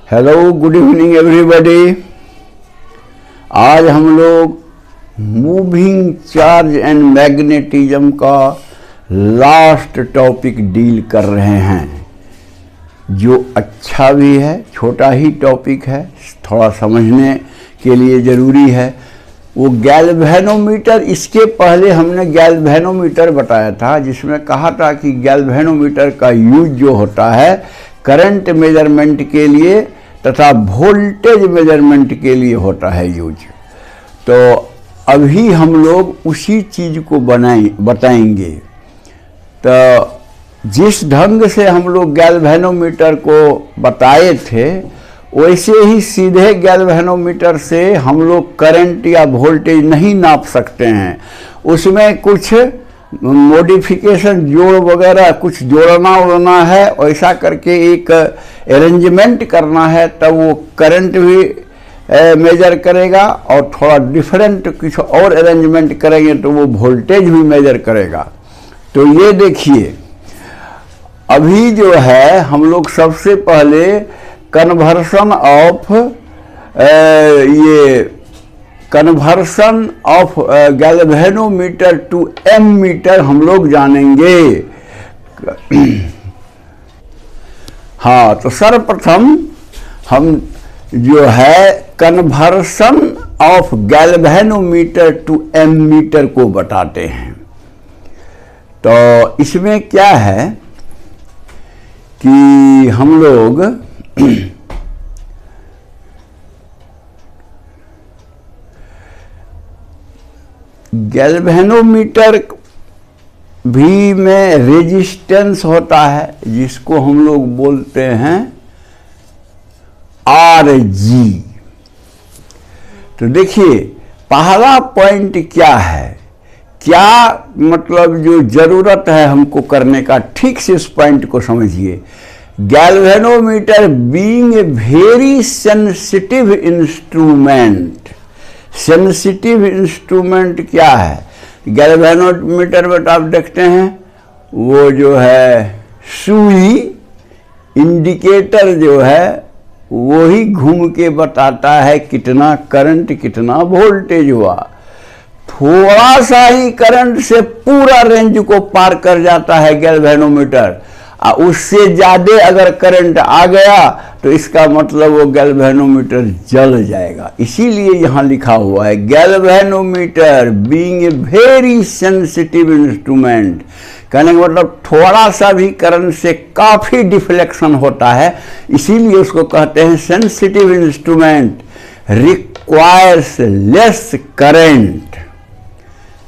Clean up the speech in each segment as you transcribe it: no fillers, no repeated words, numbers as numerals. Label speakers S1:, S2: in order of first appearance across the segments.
S1: Hello, good evening everybody. आज हम लोग मूविंग चार्ज एंड मैग्नेटिज्म का लास्ट टॉपिक डील कर रहे हैं, जो अच्छा भी है, छोटा ही टॉपिक है, थोड़ा समझने के लिए ज़रूरी है। वो गैल्वेनोमीटर, इसके पहले हमने गैल्वेनोमीटर बताया था, जिसमें कहा था कि गैल्वेनोमीटर का यूज जो होता है करंट मेजरमेंट के लिए तथा वोल्टेज मेजरमेंट के लिए होता है यूज। तो अभी हम लोग उसी चीज़ को बताएंगे। तो जिस ढंग से हम लोग गैल्वेनोमीटर को बताए थे, वैसे ही सीधे गैल्वेनोमीटर से हम लोग करंट या वोल्टेज नहीं नाप सकते हैं। उसमें कुछ मॉडिफिकेशन, जोड़ वगैरह कुछ जोड़ना उड़ना है, ऐसा करके एक अरेंजमेंट करना है, तब वो करंट भी मेजर करेगा और थोड़ा डिफरेंट कुछ और अरेंजमेंट करेंगे तो वो वोल्टेज भी मेजर करेगा। तो ये देखिए, अभी जो है हम लोग सबसे पहले conversion of galvanometer to ammeter हम लोग जानेंगे। हाँ, तो सर्वप्रथम हम जो है conversion of galvanometer to ammeter को बताते हैं। तो इसमें क्या है कि हम लोग गैल्वेनोमीटर भी में रेजिस्टेंस होता है, जिसको हम लोग बोलते हैं RG। तो देखिए, पहला पॉइंट क्या है, क्या मतलब जो ज़रूरत है हमको करने का, ठीक से इस पॉइंट को समझिए। Galvanometer being a very sensitive instrument. Sensitive instrument क्या है? गैल्वेनोमीटर में तो आप देखते हैं वो जो है सुई, इंडिकेटर जो है वो ही घूम के बताता है कितना करंट कितना वोल्टेज हुआ। थोड़ा सा ही करंट से पूरा रेंज को पार कर जाता है गैल्वेनोमीटर, और उससे ज़्यादा अगर करंट आ गया तो इसका मतलब वो गैल्वेनोमीटर जल जाएगा। इसीलिए यहाँ लिखा हुआ है galvanometer being a very sensitive instrument. कहने का मतलब थोड़ा सा भी करंट से काफ़ी डिफ्लेक्शन होता है, इसीलिए उसको कहते हैं sensitive instrument. Requires less current.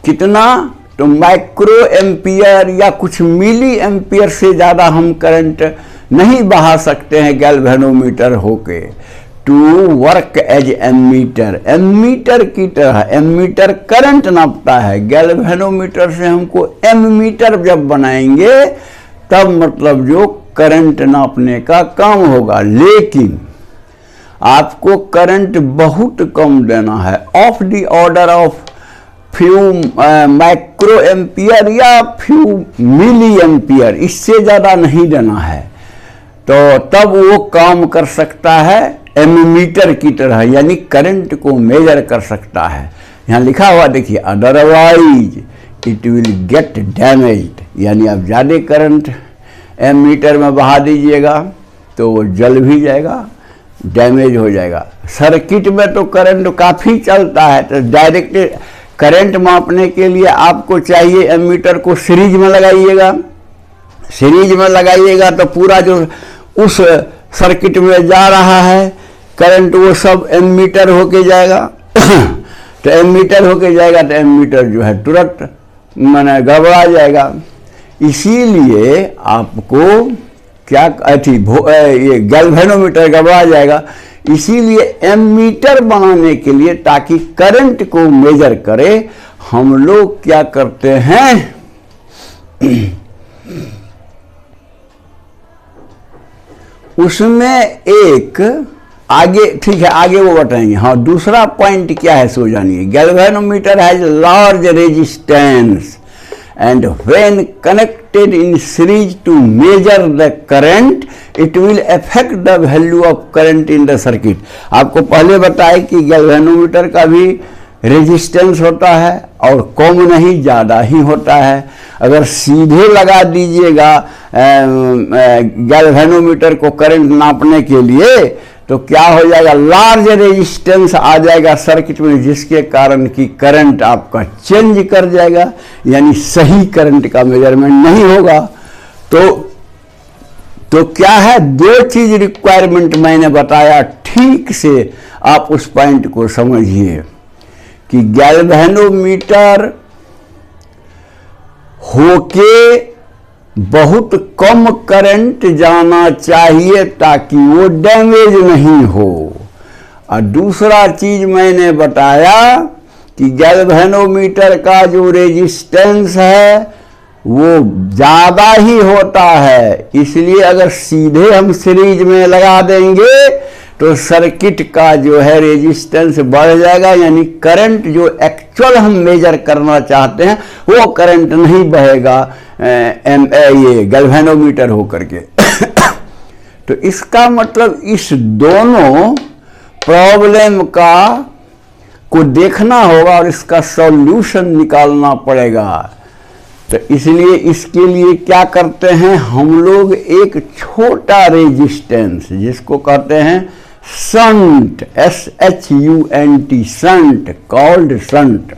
S1: कितना? तो माइक्रो एम्पियर या कुछ मिली एम्पियर से ज़्यादा हम करंट नहीं बहा सकते हैं गैल्वेनोमीटर होके, to work as ammeter. Ammeter की तरह, एमीटर करंट नापता है, गैल्वेनोमीटर से हमको एमीटर जब बनाएंगे तब मतलब जो करंट नापने का काम होगा। लेकिन आपको करंट बहुत कम देना है, of the order of few micro ampere या फ्यू मिली एम्पियर, इससे ज़्यादा नहीं देना है। तो तब वो काम कर सकता है एमीटर की तरह, यानी करंट को मेजर कर सकता है। यहाँ लिखा हुआ देखिए, otherwise it will get damaged. यानी आप ज़्यादा करंट एमीटर में बहा दीजिएगा तो वो जल भी जाएगा, डैमेज हो जाएगा। सर्किट में तो करंट काफ़ी चलता है, तो डायरेक्ट करंट मापने के लिए आपको चाहिए एमीटर को सीरीज में लगाइएगा। सीरीज में लगाइएगा तो पूरा जो उस सर्किट में जा रहा है करंट, वो सब एमीटर होके जाएगा। तो एमीटर होके जाएगा तो एमीटर जो है तुरंत माने गड़बड़ा जाएगा। इसीलिए आपको क्या ये गैल्वेनोमीटर गड़बड़ा जाएगा। इसीलिए एमीटर बनाने के लिए, ताकि करंट को मेजर करे, हम लोग क्या करते हैं, उसमें एक आगे, ठीक है आगे वो बताएंगे। हाँ, दूसरा पॉइंट क्या है सो जानिए। Galvanometer has large resistance and when connect connected in series to measure the current, it will affect the value of current in the circuit. आपको पहले बताया कि गैल्वेनोमीटर का भी रेजिस्टेंस होता है और कम नहीं ज़्यादा ही होता है। अगर सीधे लगा दीजिएगा गैल्वेनोमीटर को करंट नापने के लिए तो क्या हो जाएगा, लार्ज रेजिस्टेंस आ जाएगा सर्किट में, जिसके कारण कि करंट आपका चेंज कर जाएगा, यानी सही करंट का मेजरमेंट नहीं होगा। तो क्या है, दो चीज रिक्वायरमेंट मैंने बताया, ठीक से आप उस पॉइंट को समझिए कि गैल्वेनोमीटर होके बहुत कम करंट जाना चाहिए ताकि वो डैमेज नहीं हो। और दूसरा चीज मैंने बताया कि गैल्वेनोमीटर का जो रेजिस्टेंस है वो ज़्यादा ही होता है, इसलिए अगर सीधे हम सीरीज में लगा देंगे तो सर्किट का जो है रेजिस्टेंस बढ़ जाएगा, यानी करंट जो एक्चुअल हम मेजर करना चाहते हैं वो करंट नहीं बहेगा ये गैल्वेनोमीटर होकर के। तो इसका मतलब इस दोनों प्रॉब्लम को देखना होगा और इसका सॉल्यूशन निकालना पड़ेगा। तो इसलिए इसके लिए क्या करते हैं हम लोग, एक छोटा रेजिस्टेंस जिसको कहते हैं shunt, SHUNT, shunt, called shunt,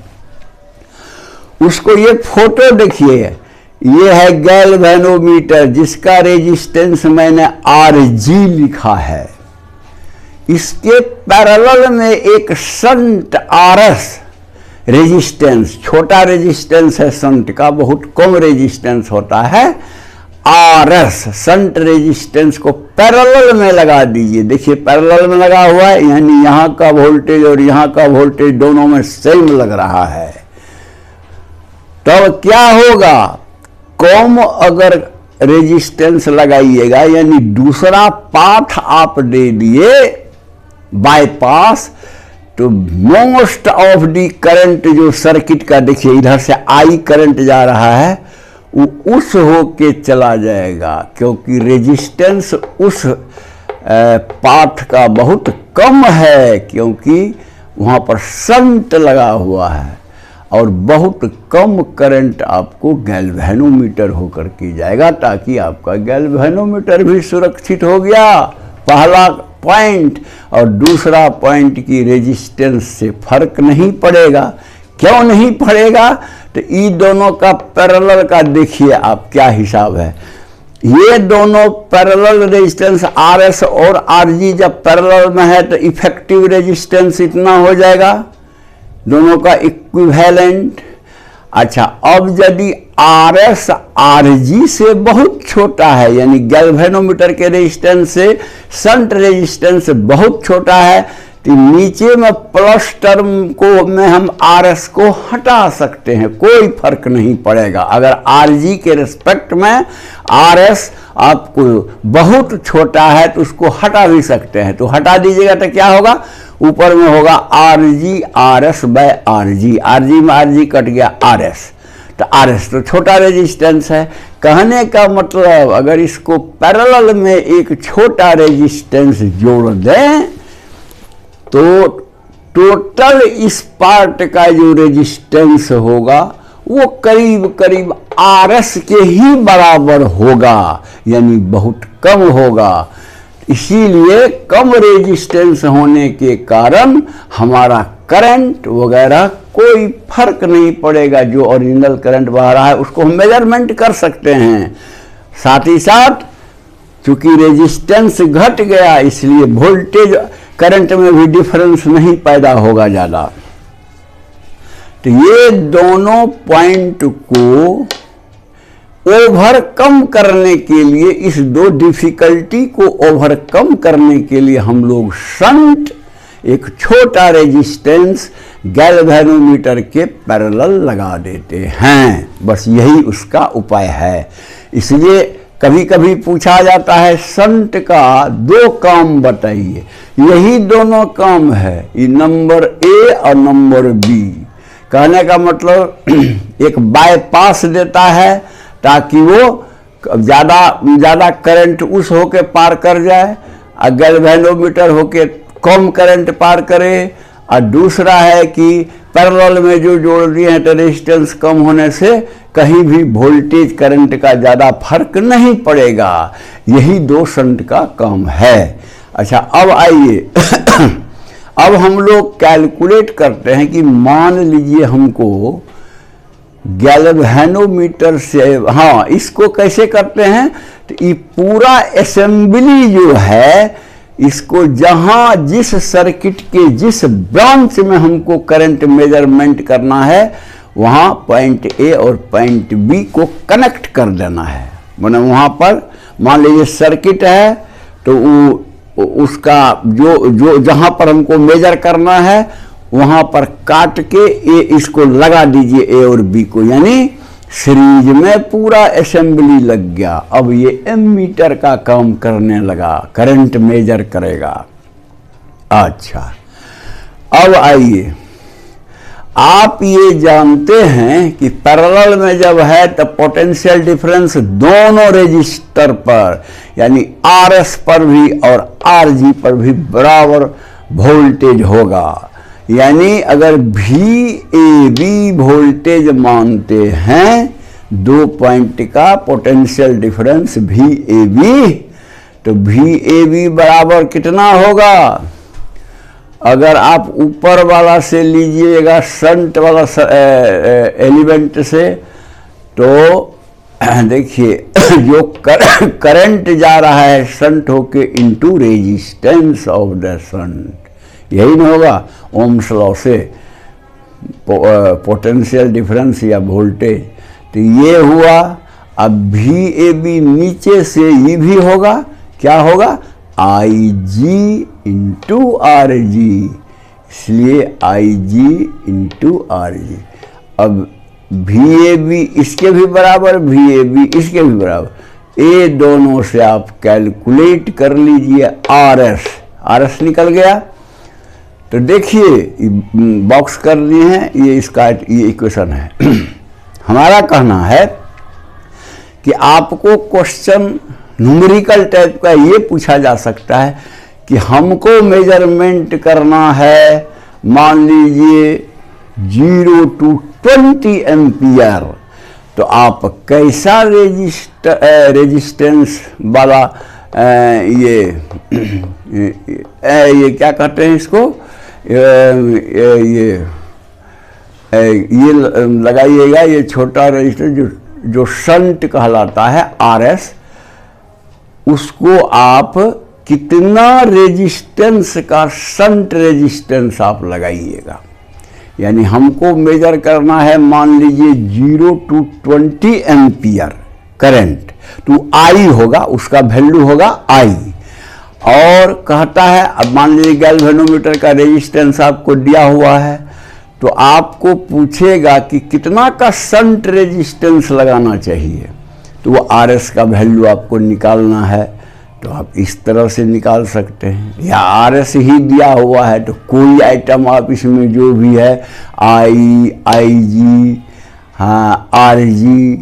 S1: उसको ये फोटो देखिए, ये है गैल्वेनोमीटर जिसका रेजिस्टेंस मैंने RG लिखा है। इसके पैरेलल में एक शंट RS रेजिस्टेंस, छोटा रेजिस्टेंस है शंट का, बहुत कम रेजिस्टेंस होता है। RS शंट रेजिस्टेंस को पैरेलल में लगा दीजिए, देखिए पैरेलल में लगा हुआ है, यानी यहाँ का वोल्टेज और यहाँ का वोल्टेज दोनों में सेम लग रहा है। तब क्या होगा, कम अगर रेजिस्टेंस लगाइएगा, यानी दूसरा पाथ आप दे दिए बाईपास, तो मोस्ट ऑफ दी करंट जो सर्किट का, देखिए इधर से I करंट जा रहा है, वो उस होके चला जाएगा, क्योंकि रेजिस्टेंस उस पाथ का बहुत कम है, क्योंकि वहाँ पर शंट लगा हुआ है और बहुत कम करंट आपको गैल्वेनोमीटर होकर के जाएगा, ताकि आपका गैल्वेनोमीटर भी सुरक्षित हो गया, पहला पॉइंट। और दूसरा पॉइंट की रेजिस्टेंस से फर्क नहीं पड़ेगा। क्यों नहीं पड़ेगा, तो ये दोनों का पैरेलल का देखिए आप क्या हिसाब है। ये दोनों पैरेलल रेजिस्टेंस RS और RG जब पैरेलल में है तो इफेक्टिव रेजिस्टेंस इतना हो जाएगा, दोनों का इक्विवेलेंट। अच्छा, अब यदि RS RG से बहुत छोटा है, यानी गैल्वेनोमीटर के रेजिस्टेंस से शंट रेजिस्टेंस बहुत छोटा है, तो नीचे में प्लस टर्म को में हम RS को हटा सकते हैं, कोई फर्क नहीं पड़ेगा। अगर RG के रिस्पेक्ट में RS आपको बहुत छोटा है तो उसको हटा भी सकते हैं, तो हटा दीजिएगा तो क्या होगा, ऊपर में होगा RG RS by RG, RG में RG कट गया RS, तो RS तो छोटा रेजिस्टेंस है। कहने का मतलब अगर इसको पैरेलल में एक छोटा रेजिस्टेंस जोड़ दें तो टोटल इस पार्ट का जो रेजिस्टेंस होगा वो करीब करीब RS के ही बराबर होगा, यानी बहुत कम होगा। इसीलिए कम रेजिस्टेंस होने के कारण हमारा करंट वगैरह कोई फर्क नहीं पड़ेगा, जो ओरिजिनल करंट बह रहा है उसको हम मेजरमेंट कर सकते हैं। साथ ही साथ चूंकि रेजिस्टेंस घट गया, इसलिए वोल्टेज करंट में भी डिफरेंस नहीं पैदा होगा ज़्यादा। तो ये दोनों पॉइंट को ओवरकम करने के लिए, इस दो डिफिकल्टी को ओवरकम करने के लिए हम लोग शंट, एक छोटा रेजिस्टेंस गैल्वेनोमीटर के पैरेलल लगा देते हैं, बस यही उसका उपाय है। इसलिए कभी कभी पूछा जाता है शंट का दो काम बताइए, यही दोनों काम है, ये नंबर A और नंबर B। कहने का मतलब एक बाईपास देता है ताकि वो ज़्यादा करंट उस होके पार कर जाए, और गैल्वेनोमीटर होके कम करंट पार करे। और दूसरा है कि पैरेलल में जो जोड़ दिए हैं तो रेजिस्टेंस कम होने से कहीं भी वोल्टेज करंट का ज़्यादा फर्क नहीं पड़ेगा। यही दो शंट का काम है। अच्छा, अब आइए अब हम लोग कैलकुलेट करते हैं कि मान लीजिए हमको गैल्वेनोमीटर से, हाँ, इसको कैसे करते हैं, तो ये पूरा असेंबली जो है, इसको जहां जिस सर्किट के जिस ब्रांच में हमको करंट मेजरमेंट करना है वहां पॉइंट ए और पॉइंट बी को कनेक्ट कर देना है। माने वहां पर मान लीजिए सर्किट है तो उसका जो जहां पर हमको मेजर करना है वहां पर काट के इसको लगा दीजिए ए और बी को, यानी सीरीज में पूरा असेंबली लग गया। अब ये एमीटर का काम करने लगा, करंट मेजर करेगा। अच्छा, अब आइए, आप ये जानते हैं कि पैरेलल में जब है तो पोटेंशियल डिफरेंस दोनों रेजिस्टर पर यानी आरएस पर भी और आरजी पर भी बराबर वोल्टेज होगा। यानी अगर VAB वोल्टेज मानते हैं, दो पॉइंट का पोटेंशियल डिफरेंस VAB, तो VAB बराबर कितना होगा? अगर आप ऊपर वाला से लीजिएगा शंट वाला एलिमेंट से, तो देखिए जो करंट जा रहा है शंट होके into resistance of the shunt, यही ना होगा ओम्स लॉ से पोटेंशियल डिफरेंस या वोल्टेज। तो ये हुआ। अब VAB नीचे से ये भी होगा, क्या होगा? IG इंटू RG, इसलिए IG इंटू RG। अब VAB इसके भी बराबर, VAB इसके भी बराबर, ये दोनों से आप कैलकुलेट कर लीजिए। RS निकल गया। तो देखिए बॉक्स कर दिए हैं, ये इसका ये इक्वेशन है। हमारा कहना है कि आपको क्वेश्चन न्यूमेरिकल टाइप का ये पूछा जा सकता है कि हमको मेजरमेंट करना है, मान लीजिए 0 to 20 एम्पियर, तो आप कैसा रेजिस्टेंस वाला ये क्या कहते हैं इसको, ये लगाइएगा, ये छोटा रेजिस्टेंस जो शंट कहलाता है RS, उसको आप कितना रेजिस्टेंस का शंट रेजिस्टेंस आप लगाइएगा। यानी हमको मेजर करना है मान लीजिए 0 to 20 एम्पियर करंट, तो I होगा, उसका वैल्यू होगा I। और कहता है, अब मान लीजिए गैल्वेनोमीटर का रेजिस्टेंस आपको दिया हुआ है, तो आपको पूछेगा कि कितना का शंट रेजिस्टेंस लगाना चाहिए, तो वो RS का वैल्यू आपको निकालना है। तो आप इस तरह से निकाल सकते हैं, या RS ही दिया हुआ है तो कोई आइटम आप इसमें जो भी है IG, हाँ RG,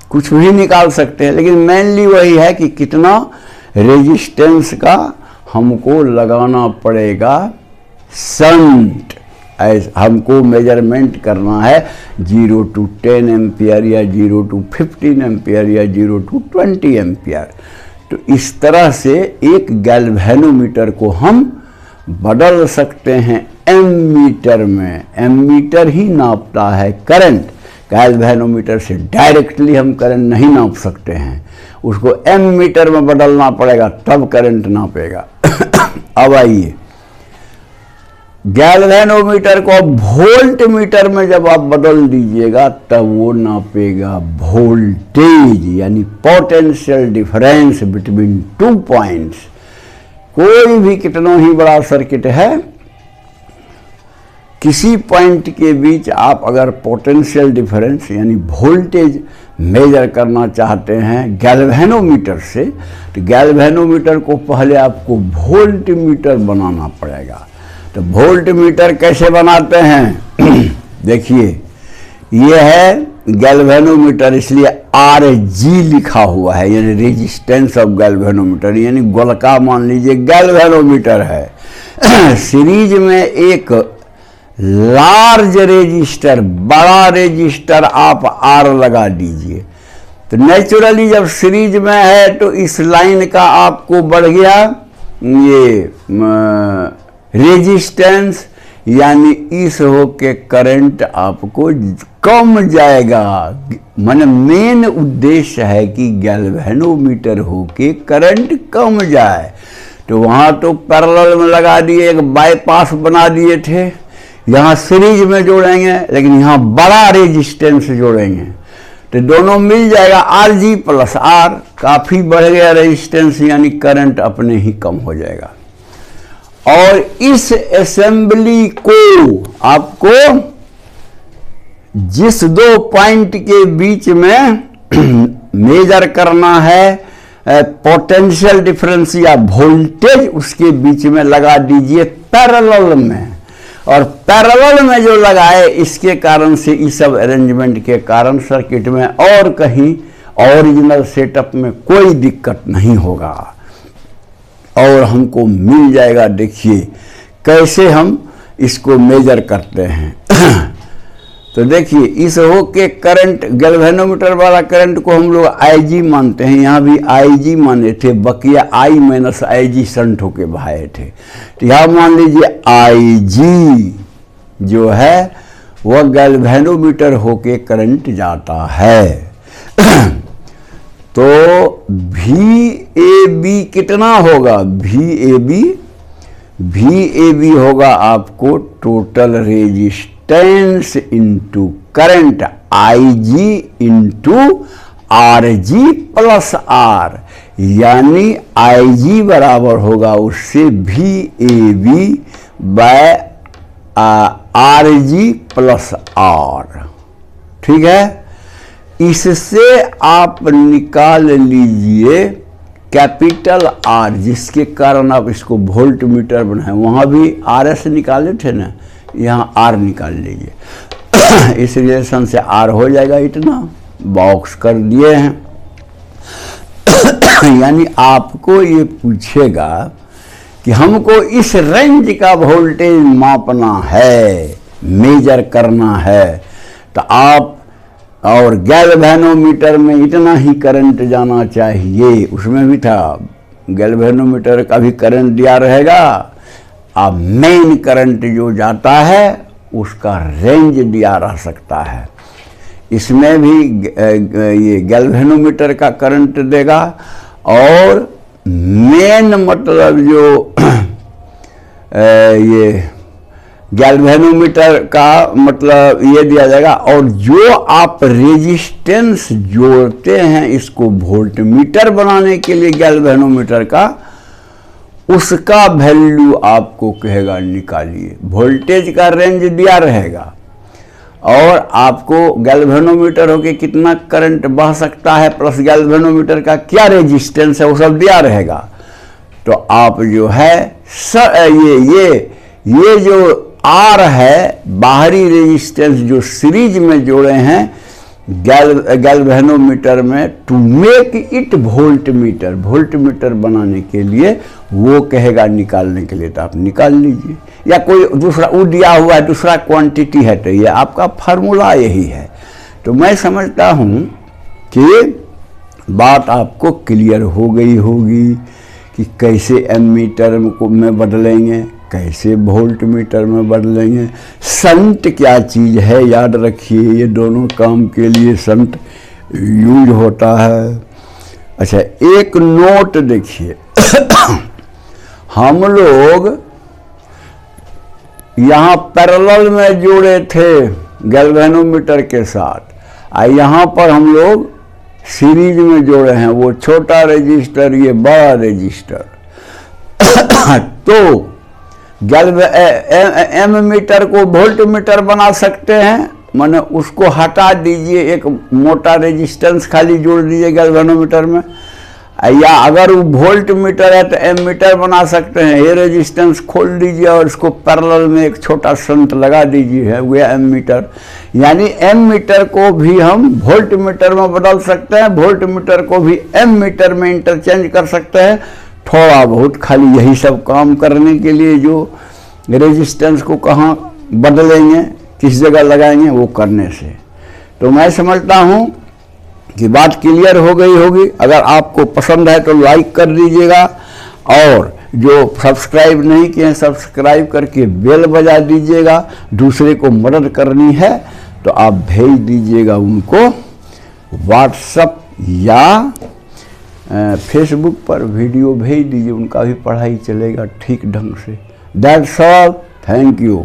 S1: कुछ भी निकाल सकते हैं, लेकिन मेनली वही है कि कितना रेजिस्टेंस का हमको लगाना पड़ेगा शंट। हमको मेजरमेंट करना है 0 to 10 एम्पियर या 0 to 15 एम्पियर या 0 to 20 एम्पियर। तो इस तरह से एक गैल्वेनोमीटर को हम बदल सकते हैं एमीटर में। एमीटर ही नापता है करंट, गैल्वेनोमीटर से डायरेक्टली हम करंट नहीं नाप सकते हैं, उसको एमीटर में बदलना पड़ेगा तब करंट नापेगा। अब आइए, गैल्वेनोमीटर को वोल्ट मीटर में जब आप बदल दीजिएगा तब वो नापेगा वोल्टेज, यानी पोटेंशियल डिफरेंस बिटवीन 2 पॉइंट्स। कोई भी कितना ही बड़ा सर्किट है, किसी पॉइंट के बीच आप अगर पोटेंशियल डिफरेंस यानी वोल्टेज मेजर करना चाहते हैं गैल्वेनोमीटर से, तो गैल्वेनोमीटर को पहले आपको वोल्ट मीटर बनाना पड़ेगा। तो वोल्ट मीटर कैसे बनाते हैं? देखिए, ये है गैल्वेनोमीटर, इसलिए RG लिखा हुआ है, यानी रेजिस्टेंस ऑफ गैल्वेनोमीटर, यानी गोलका मान लीजिए गैल्वेनोमीटर है। सीरीज में एक लार्ज रेजिस्टर, बड़ा रेजिस्टर आप R लगा दीजिए, तो नेचुरली जब सीरीज में है तो इस लाइन का आपको बढ़ गया ये रेजिस्टेंस, यानी इस होके करंट आपको कम जाएगा। माने मेन उद्देश्य है कि गैल्वेनोमीटर होके करंट कम जाए। तो वहाँ तो पैरेलल में लगा दिए, एक बाईपास बना दिए थे, यहाँ सीरीज में जोड़ेंगे, लेकिन यहाँ बड़ा रेजिस्टेंस जोड़ेंगे तो दोनों मिल जाएगा, RG प्लस R, काफ़ी बढ़ गया रेजिस्टेंस, यानी करंट अपने ही कम हो जाएगा। और इस असेंबली को आपको जिस दो पॉइंट के बीच में मेजर करना है पोटेंशियल डिफरेंस या वोल्टेज, उसके बीच में लगा दीजिए पैरेलल में। और पैरेलल में जो लगाए, इसके कारण से इस सब अरेंजमेंट के कारण सर्किट में और कहीं ओरिजिनल सेटअप में कोई दिक्कत नहीं होगा और हमको मिल जाएगा। देखिए कैसे हम इसको मेजर करते हैं। तो देखिए इस हो के करंट, गैल्वेनोमीटर वाला करंट को हम लोग IG मानते हैं, यहाँ भी IG माने थे, बकिया I माइनस IG शंट होके बहाए थे। तो यहाँ मान लीजिए IG जो है वह गैल्वेनोमीटर होके करंट जाता है। तो VAB कितना होगा? VAB होगा आपको total resistance into current, IG into RG plus R, यानी IG बराबर होगा उससे VAB by RG plus R। ठीक है, इससे आप निकाल लीजिए कैपिटल R, जिसके कारण आप इसको वोल्ट मीटर बनाए। वहाँ भी RS निकाले थे ना, यहाँ R निकाल लीजिए। इस रिलेशन से R हो जाएगा, इतना बॉक्स कर दिए हैं। यानी आपको ये पूछेगा कि हमको इस रेंज का वोल्टेज मापना है, मेजर करना है, तो आप और गैल्वेनोमीटर में इतना ही करंट जाना चाहिए। उसमें भी था गैल्वेनोमीटर का भी करंट दिया रहेगा, अब मेन करंट जो जाता है उसका रेंज दिया रह सकता है। इसमें भी ये गैल्वेनोमीटर का करंट देगा और मेन मतलब जो ये गैल्वेनोमीटर का मतलब ये दिया जाएगा। और जो आप रेजिस्टेंस जोड़ते हैं इसको वोल्ट मीटर बनाने के लिए गैल्वेनोमीटर का, उसका वैल्यू आपको कहेगा निकालिए। वोल्टेज का रेंज दिया रहेगा और आपको गैल्वेनोमीटर होके कितना करंट बह सकता है प्लस गैल्वेनोमीटर का क्या रेजिस्टेंस है वो सब दिया रहेगा। तो आप जो है ये जो R है बाहरी रेजिस्टेंस जो सीरीज में जोड़े हैं गैल्वेनोमीटर में, to make it voltmeter बनाने के लिए वो कहेगा निकालने के लिए, तो आप निकाल लीजिए। या कोई दूसरा वो दिया हुआ है दूसरा क्वांटिटी है तो ये आपका फार्मूला यही है। तो मैं समझता हूँ कि बात आपको क्लियर हो गई होगी कि कैसे एमीटर में बदलेंगे, कैसे वोल्ट मीटर में बदलेंगे। शंट क्या चीज़ है याद रखिए, ये दोनों काम के लिए शंट यूज होता है। अच्छा एक नोट देखिए, हम लोग यहाँ पैरेलल में जोड़े थे गैल्वेनोमीटर के साथ, और यहाँ पर हम लोग सीरीज में जोड़े हैं, वो छोटा रजिस्टर ये बड़ा रजिस्टर। तो एमीटर को वोल्ट मीटर बना सकते हैं, माने उसको हटा दीजिए, एक मोटा रेजिस्टेंस खाली जोड़ दीजिए गैल्वेनोमीटर में, या अगर वो वोल्ट मीटर है तो एम मीटर बना सकते हैं। ये रेजिस्टेंस खोल दीजिए और इसको पैरेलल में एक छोटा शंट लगा दीजिए, है वो एम मीटर। यानी एम मीटर को भी हम वोल्ट मीटर में बदल सकते हैं, वोल्ट मीटर को भी एम मीटर में इंटरचेंज कर सकते हैं। थोड़ा बहुत खाली यही सब काम करने के लिए जो रेजिस्टेंस को कहाँ बदलेंगे, किस जगह लगाएंगे, वो करने से। तो मैं समझता हूँ कि बात क्लियर हो गई होगी। अगर आपको पसंद है तो लाइक कर दीजिएगा, और जो सब्सक्राइब नहीं किए हैं सब्सक्राइब करके बेल बजा दीजिएगा। दूसरे को मदद करनी है तो आप भेज दीजिएगा उनको व्हाट्सएप या फेसबुक पर वीडियो भेज दीजिए, उनका भी पढ़ाई चलेगा ठीक ढंग से। That's all, thank you.